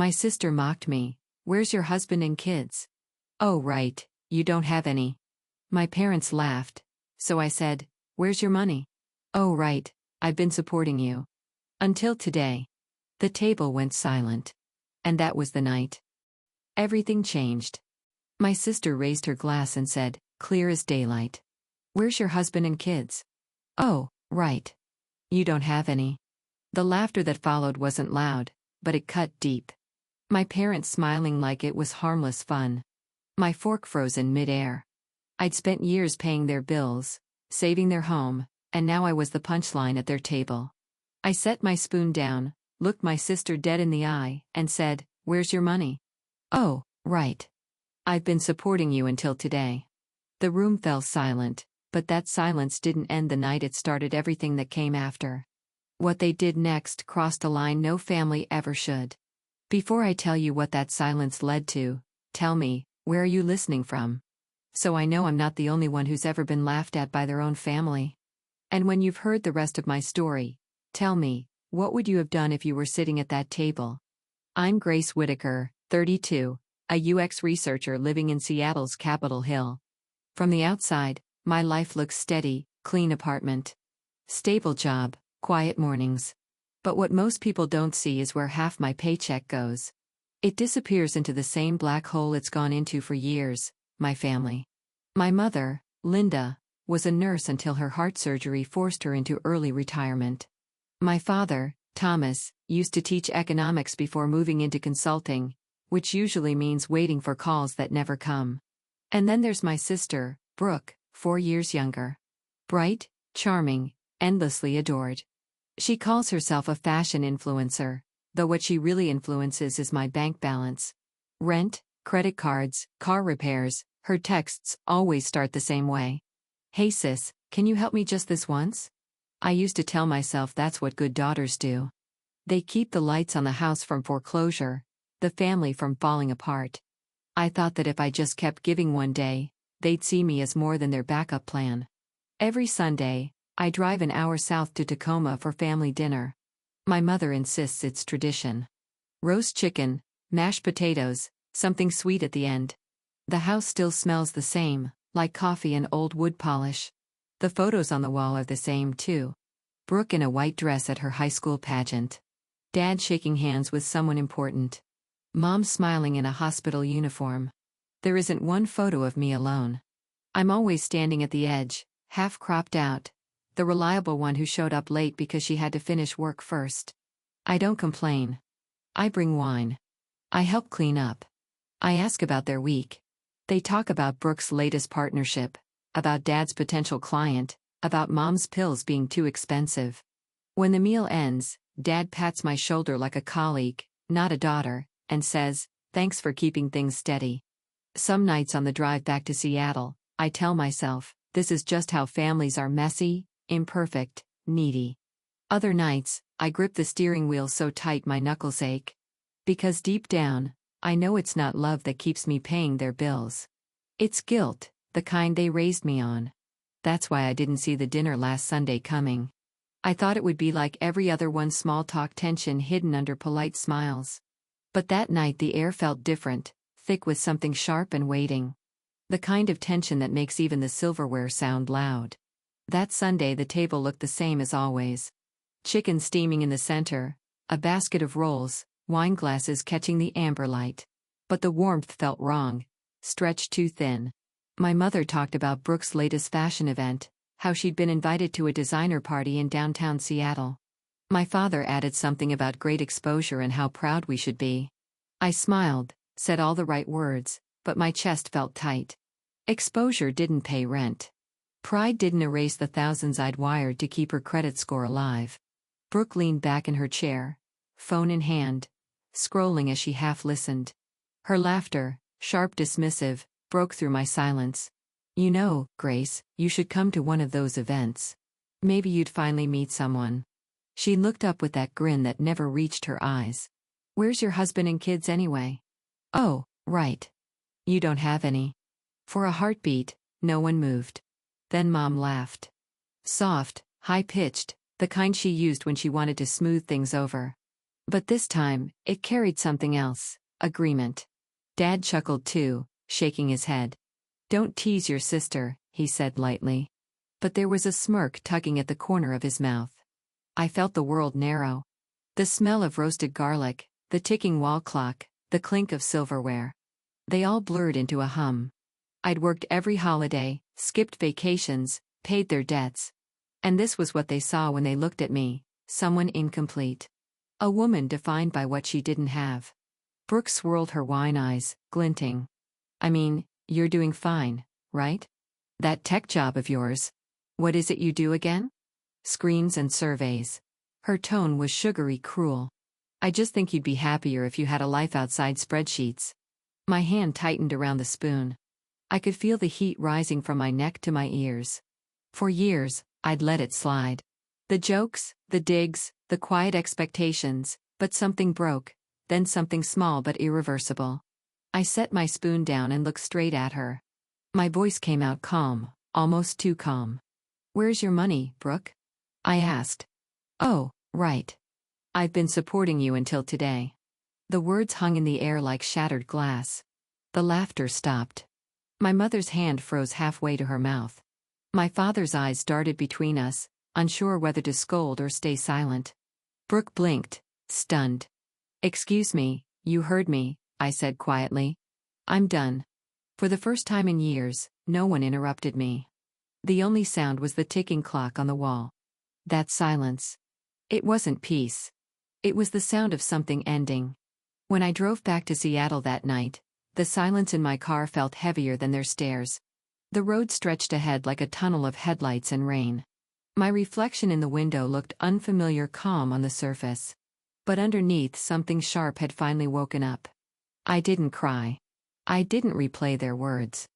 My sister mocked me. Where's your husband and kids? Oh, right, you don't have any. My parents laughed. So I said, where's your money? Oh, right, I've been supporting you. Until today. The table went silent. And that was the night. Everything changed. My sister raised her glass and said, clear as daylight. Where's your husband and kids? Oh, right. You don't have any. The laughter that followed wasn't loud, but it cut deep. My parents smiling like it was harmless fun. My fork froze in midair. I'd spent years paying their bills, saving their home, and now I was the punchline at their table. I set my spoon down, looked my sister dead in the eye, and said, where's your money? Oh, right. I've been supporting you until today. The room fell silent, but that silence didn't end the night, it started everything that came after. What they did next crossed a line no family ever should. Before I tell you what that silence led to, tell me, where are you listening from? So I know I'm not the only one who's ever been laughed at by their own family. And when you've heard the rest of my story, tell me, what would you have done if you were sitting at that table? I'm Grace Whitaker, 32, a UX researcher living in Seattle's Capitol Hill. From the outside, my life looks steady, clean apartment, stable job, quiet mornings. But what most people don't see is where half my paycheck goes. It disappears into the same black hole it's gone into for years, my family. My mother, Linda, was a nurse until her heart surgery forced her into early retirement. My father, Thomas, used to teach economics before moving into consulting, which usually means waiting for calls that never come. And then there's my sister, Brooke, 4 years younger. Bright, charming, endlessly adored. She calls herself a fashion influencer, though what she really influences is my bank balance. Rent, credit cards, car repairs, her texts always start the same way. Hey sis, can you help me just this once? I used to tell myself that's what good daughters do. They keep the lights on the house from foreclosure, the family from falling apart. I thought that if I just kept giving one day, they'd see me as more than their backup plan. Every Sunday, I drive an hour south to Tacoma for family dinner. My mother insists it's tradition. Roast chicken, mashed potatoes, something sweet at the end. The house still smells the same, like coffee and old wood polish. The photos on the wall are the same too. Brooke in a white dress at her high school pageant. Dad shaking hands with someone important. Mom smiling in a hospital uniform. There isn't one photo of me alone. I'm always standing at the edge, half cropped out, the reliable one who showed up late because she had to finish work first. I don't complain. I bring wine. I help clean up. I ask about their week. They talk about Brooke's latest partnership, about Dad's potential client, about Mom's pills being too expensive. When the meal ends, Dad pats my shoulder like a colleague, not a daughter, and says, thanks for keeping things steady. Some nights on the drive back to Seattle, I tell myself, this is just how families are: messy, imperfect, needy. Other nights, I grip the steering wheel so tight my knuckles ache. Because deep down, I know it's not love that keeps me paying their bills. It's guilt, the kind they raised me on. That's why I didn't see the dinner last Sunday coming. I thought it would be like every other one: small talk, tension hidden under polite smiles. But that night the air felt different, thick with something sharp and waiting. The kind of tension that makes even the silverware sound loud. That Sunday the table looked the same as always. Chicken steaming in the center, a basket of rolls, wine glasses catching the amber light. But the warmth felt wrong, stretched too thin. My mother talked about Brooke's latest fashion event, how she'd been invited to a designer party in downtown Seattle. My father added something about great exposure and how proud we should be. I smiled, said all the right words, but my chest felt tight. Exposure didn't pay rent. Pride didn't erase the thousands I'd wired to keep her credit score alive. Brooke leaned back in her chair, phone in hand, scrolling as she half listened. Her laughter, sharp, dismissive, broke through my silence. You know, Grace, you should come to one of those events. Maybe you'd finally meet someone. She looked up with that grin that never reached her eyes. Where's your husband and kids anyway? Oh, right. You don't have any. For a heartbeat, no one moved. Then Mom laughed. Soft, high-pitched, the kind she used when she wanted to smooth things over. But this time, it carried something else: agreement. Dad chuckled too, shaking his head. "Don't tease your sister," he said lightly. But there was a smirk tugging at the corner of his mouth. I felt the world narrow. The smell of roasted garlic, the ticking wall clock, the clink of silverware. They all blurred into a hum. I'd worked every holiday, skipped vacations, paid their debts. And this was what they saw when they looked at me: someone incomplete. A woman defined by what she didn't have. Brooke swirled her wine eyes, glinting. "I mean, you're doing fine, right? That tech job of yours. What is it you do again?" "Screens and surveys." Her tone was sugary cruel. "I just think you'd be happier if you had a life outside spreadsheets." My hand tightened around the spoon. I could feel the heat rising from my neck to my ears. For years, I'd let it slide. The jokes, the digs, the quiet expectations, but something broke, then something small but irreversible. I set my spoon down and looked straight at her. My voice came out calm, almost too calm. "Where's your money, Brooke?" I asked. "Oh, right. I've been supporting you until today." The words hung in the air like shattered glass. The laughter stopped. My mother's hand froze halfway to her mouth. My father's eyes darted between us, unsure whether to scold or stay silent. Brooke blinked, stunned. "Excuse me, you heard me," I said quietly. "I'm done." For the first time in years, no one interrupted me. The only sound was the ticking clock on the wall. That silence. It wasn't peace. It was the sound of something ending. When I drove back to Seattle that night, the silence in my car felt heavier than their stares. The road stretched ahead like a tunnel of headlights and rain. My reflection in the window looked unfamiliar calm on the surface. But underneath, something sharp had finally woken up. I didn't cry. I didn't replay their words.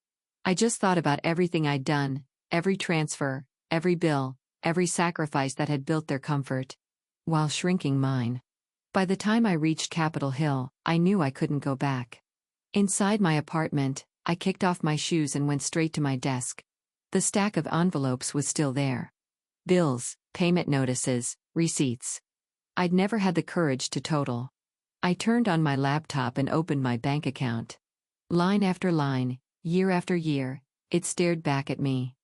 I just thought about everything I'd done, every transfer, every bill, every sacrifice that had built their comfort, while shrinking mine. By the time I reached Capitol Hill, I knew I couldn't go back. Inside my apartment, I kicked off my shoes and went straight to my desk. The stack of envelopes was still there. Bills, payment notices, receipts. I'd never had the courage to total. I turned on my laptop and opened my bank account. Line after line, year after year, it stared back at me.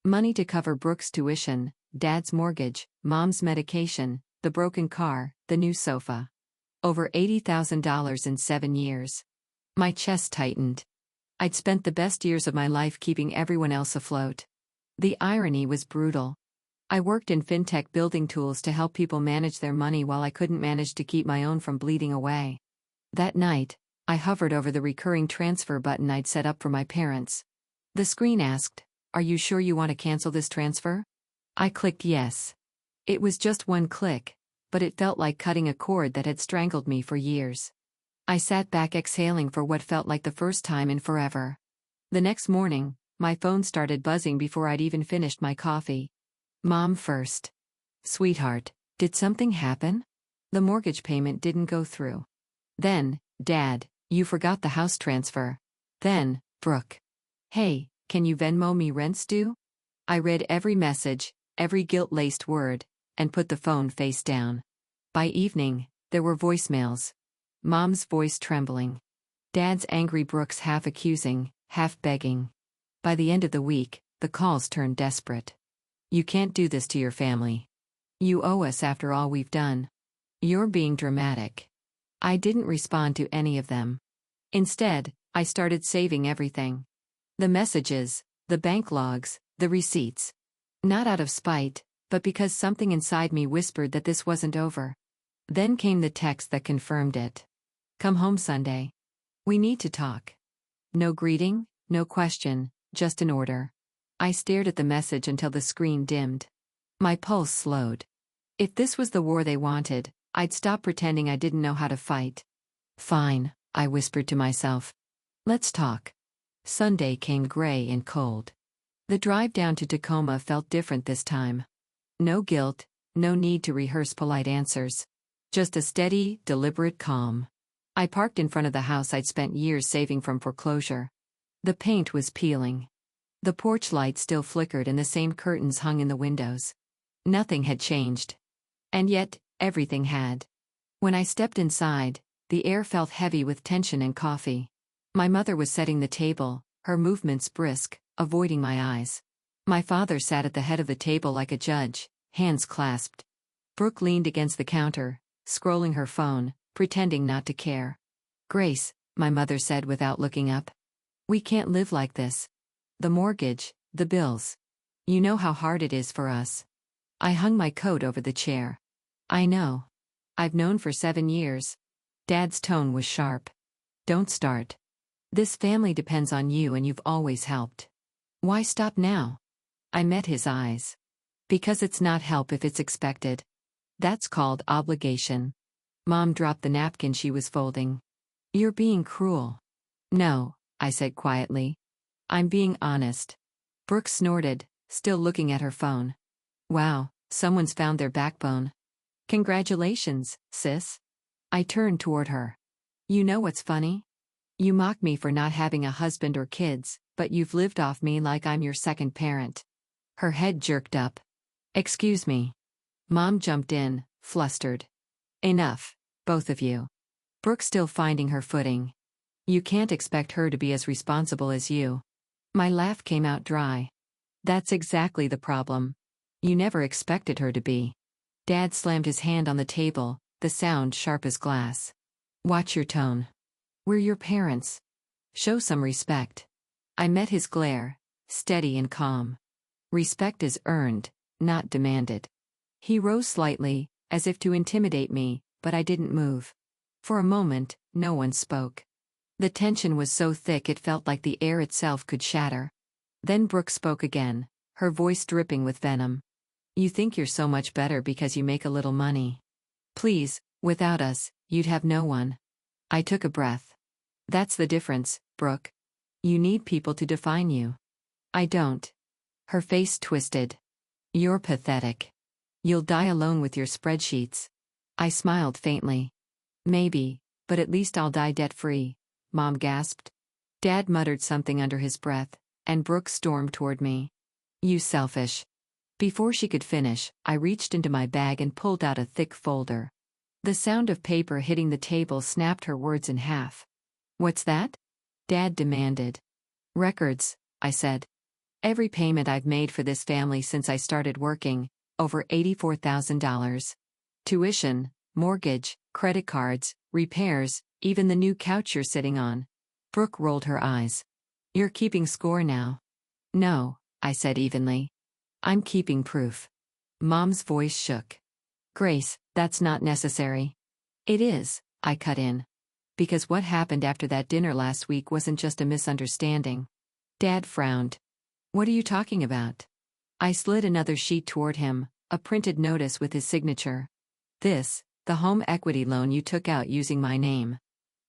Money to cover Brooke's tuition, Dad's mortgage, Mom's medication, the broken car, the new sofa. Over $80,000 in 7 years. My chest tightened. I'd spent the best years of my life keeping everyone else afloat. The irony was brutal. I worked in fintech building tools to help people manage their money while I couldn't manage to keep my own from bleeding away. That night, I hovered over the recurring transfer button I'd set up for my parents. The screen asked, "Are you sure you want to cancel this transfer?" I clicked yes. It was just one click, but it felt like cutting a cord that had strangled me for years. I sat back exhaling for what felt like the first time in forever. The next morning, my phone started buzzing before I'd even finished my coffee. Mom first. "Sweetheart, did something happen?" "The mortgage payment didn't go through." Then, "Dad, you forgot the house transfer." Then, "Brooke. Hey, can you Venmo me rent's due?" I read every message, every guilt-laced word, and put the phone face down. By evening, there were voicemails. Mom's voice trembling. Dad's angry, Brooke's half accusing, half begging. By the end of the week, the calls turned desperate. "You can't do this to your family. You owe us after all we've done. You're being dramatic." I didn't respond to any of them. Instead, I started saving everything. The messages, the bank logs, the receipts. Not out of spite, but because something inside me whispered that this wasn't over. Then came the text that confirmed it. "Come home Sunday. We need to talk." No greeting, no question, just an order. I stared at the message until the screen dimmed. My pulse slowed. If this was the war they wanted, I'd stop pretending I didn't know how to fight. "Fine," I whispered to myself. "Let's talk." Sunday came gray and cold. The drive down to Tacoma felt different this time. No guilt, no need to rehearse polite answers. Just a steady, deliberate calm. I parked in front of the house I'd spent years saving from foreclosure. The paint was peeling. The porch light still flickered and the same curtains hung in the windows. Nothing had changed. And yet, everything had. When I stepped inside, the air felt heavy with tension and coffee. My mother was setting the table, her movements brisk, avoiding my eyes. My father sat at the head of the table like a judge, hands clasped. Brooke leaned against the counter, scrolling her phone, pretending not to care. "Grace," my mother said without looking up. "We can't live like this. The mortgage, the bills. You know how hard it is for us." I hung my coat over the chair. "I know. I've known for 7 years." Dad's tone was sharp. "Don't start. This family depends on you and you've always helped. Why stop now?" I met his eyes. "Because it's not help if it's expected. That's called obligation." Mom dropped the napkin she was folding. "You're being cruel." "No," I said quietly. "I'm being honest." Brooke snorted, still looking at her phone. "Wow, someone's found their backbone. Congratulations, sis." I turned toward her. "You know what's funny? You mock me for not having a husband or kids, but you've lived off me like I'm your second parent." Her head jerked up. "Excuse me." Mom jumped in, flustered. "Enough, both of you." Brooke still finding her footing. "You can't expect her to be as responsible as you." My laugh came out dry. "That's exactly the problem. You never expected her to be." Dad slammed his hand on the table, the sound sharp as glass. "Watch your tone. We're your parents. Show some respect." I met his glare, steady and calm. "Respect is earned, not demanded." He rose slightly, as if to intimidate me, but I didn't move. For a moment, no one spoke. The tension was so thick it felt like the air itself could shatter. Then Brooke spoke again, her voice dripping with venom. "You think you're so much better because you make a little money. Please, without us, you'd have no one." I took a breath. "That's the difference, Brooke. You need people to define you. I don't." Her face twisted. "You're pathetic. You'll die alone with your spreadsheets." I smiled faintly. "Maybe, but at least I'll die debt-free," Mom gasped. Dad muttered something under his breath, and Brooke stormed toward me. "You selfish." Before she could finish, I reached into my bag and pulled out a thick folder. The sound of paper hitting the table snapped her words in half. "What's that?" Dad demanded. "Records," I said. "Every payment I've made for this family since I started working, over $84,000. Tuition, mortgage, credit cards, repairs, even the new couch you're sitting on." Brooke rolled her eyes. "You're keeping score now." "No," I said evenly. "I'm keeping proof." Mom's voice shook. "Grace, that's not necessary." "It is," I cut in. "Because what happened after that dinner last week wasn't just a misunderstanding." Dad frowned. "What are you talking about?" I slid another sheet toward him, a printed notice with his signature. "This, the home equity loan you took out using my name."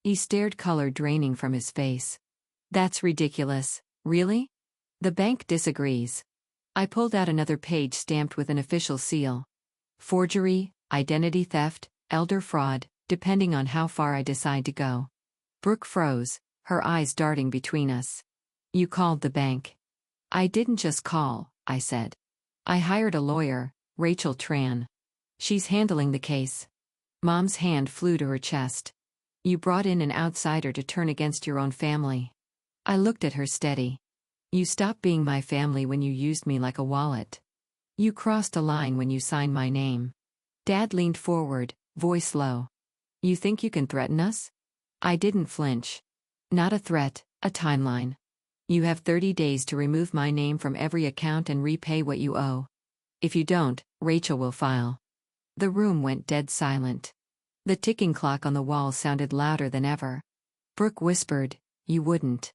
He stared, color draining from his face. "That's ridiculous." "Really?" "The bank disagrees." I pulled out another page stamped with an official seal. "Forgery, identity theft, elder fraud, depending on how far I decide to go." Brooke froze, her eyes darting between us. "You called the bank." "I didn't just call," I said. "I hired a lawyer, Rachel Tran. She's handling the case." Mom's hand flew to her chest. "You brought in an outsider to turn against your own family." I looked at her steady. "You stopped being my family when you used me like a wallet. You crossed a line when you signed my name." Dad leaned forward, voice low. "You think you can threaten us?" I didn't flinch. "Not a threat, a timeline. You have 30 days to remove my name from every account and repay what you owe. If you don't, Rachel will file." The room went dead silent. The ticking clock on the wall sounded louder than ever. Brooke whispered, "You wouldn't."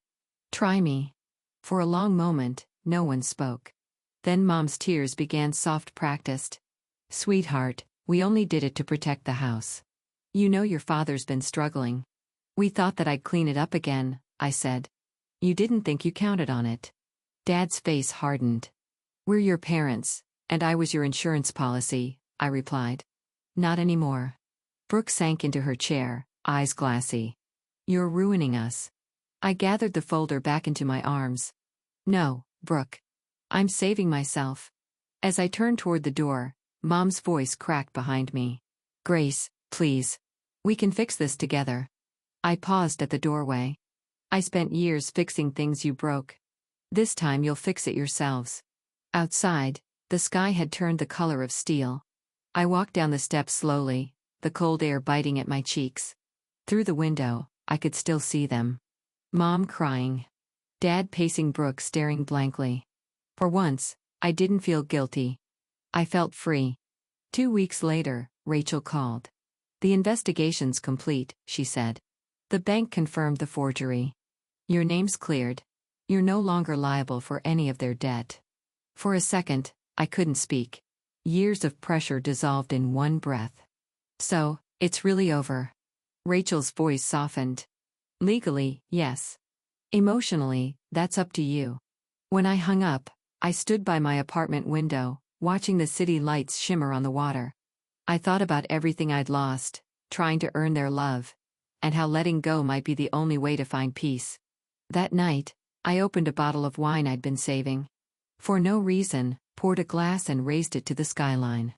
"Try me." For a long moment, no one spoke. Then Mom's tears began, soft, practiced. "Sweetheart, we only did it to protect the house. You know your father's been struggling." "We thought that I'd clean it up again," I said. "You didn't think you counted on it." Dad's face hardened. "We're your parents, and I was your insurance policy," I replied. "Not anymore." Brooke sank into her chair, eyes glassy. "You're ruining us." I gathered the folder back into my arms. "No, Brooke. I'm saving myself." As I turned toward the door, Mom's voice cracked behind me. "Grace, please." We can fix this together. I paused at the doorway. I spent years fixing things you broke. This time you'll fix it yourselves. Outside, the sky had turned the color of steel. I walked down the steps slowly, the cold air biting at my cheeks. Through the window, I could still see them. Mom crying. Dad pacing Brooke staring blankly. For once, I didn't feel guilty. I felt free. 2 weeks later, Rachel called. The investigation's complete, she said. The bank confirmed the forgery. Your name's cleared. You're no longer liable for any of their debt. For a second, I couldn't speak. Years of pressure dissolved in one breath. So, it's really over. Rachel's voice softened. Legally, yes. Emotionally, that's up to you. When I hung up, I stood by my apartment window, watching the city lights shimmer on the water. I thought about everything I'd lost, trying to earn their love, and how letting go might be the only way to find peace. That night, I opened a bottle of wine I'd been saving. For no reason, poured a glass and raised it to the skyline.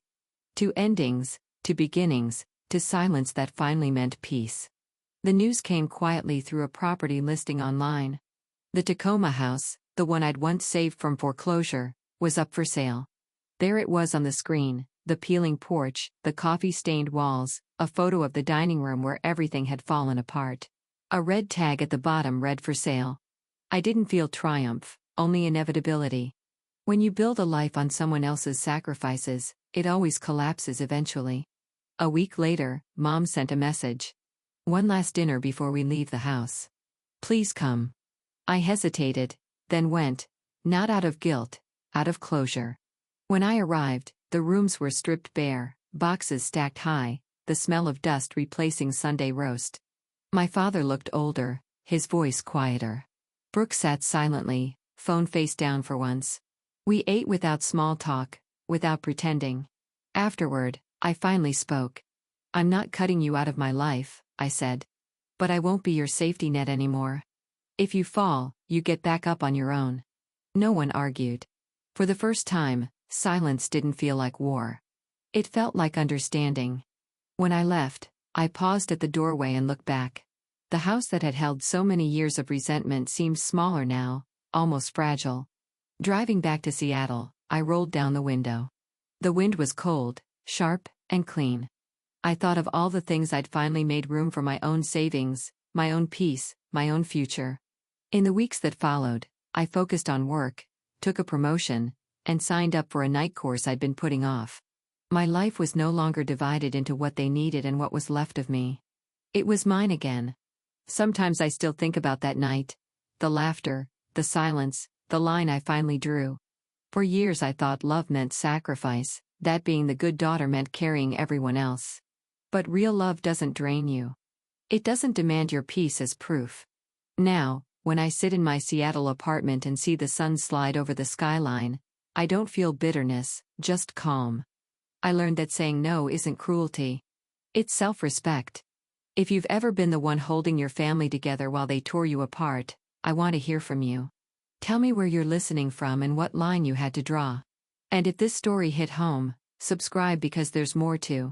To endings, to beginnings, to silence that finally meant peace. The news came quietly through a property listing online. The Tacoma house, the one I'd once saved from foreclosure, was up for sale. There it was on the screen, the peeling porch, the coffee-stained walls, a photo of the dining room where everything had fallen apart. A red tag at the bottom read for sale. I didn't feel triumph, only inevitability. When you build a life on someone else's sacrifices, it always collapses eventually. A week later, Mom sent a message. One last dinner before we leave the house. Please come. I hesitated, then went, not out of guilt, out of closure. When I arrived, the rooms were stripped bare, boxes stacked high, the smell of dust replacing Sunday roast. My father looked older, his voice quieter. Brooke sat silently, phone face down for once. We ate without small talk, without pretending. Afterward, I finally spoke. I'm not cutting you out of my life, I said. But I won't be your safety net anymore. If you fall, you get back up on your own. No one argued. For the first time, silence didn't feel like war. It felt like understanding. When I left, I paused at the doorway and looked back. The house that had held so many years of resentment seemed smaller now, almost fragile. Driving back to Seattle, I rolled down the window. The wind was cold, sharp, and clean. I thought of all the things I'd finally made room for: my own savings, my own peace, my own future. In the weeks that followed, I focused on work, took a promotion, and signed up for a night course I'd been putting off. My life was no longer divided into what they needed and what was left of me. It was mine again. Sometimes I still think about that night. The laughter, the silence, the line I finally drew. For years I thought love meant sacrifice, that being the good daughter meant carrying everyone else. But real love doesn't drain you. It doesn't demand your peace as proof. Now, when I sit in my Seattle apartment and see the sun slide over the skyline, I don't feel bitterness, just calm. I learned that saying no isn't cruelty. It's self-respect. If you've ever been the one holding your family together while they tore you apart, I want to hear from you. Tell me where you're listening from and what line you had to draw. And if this story hit home, subscribe because there's more to.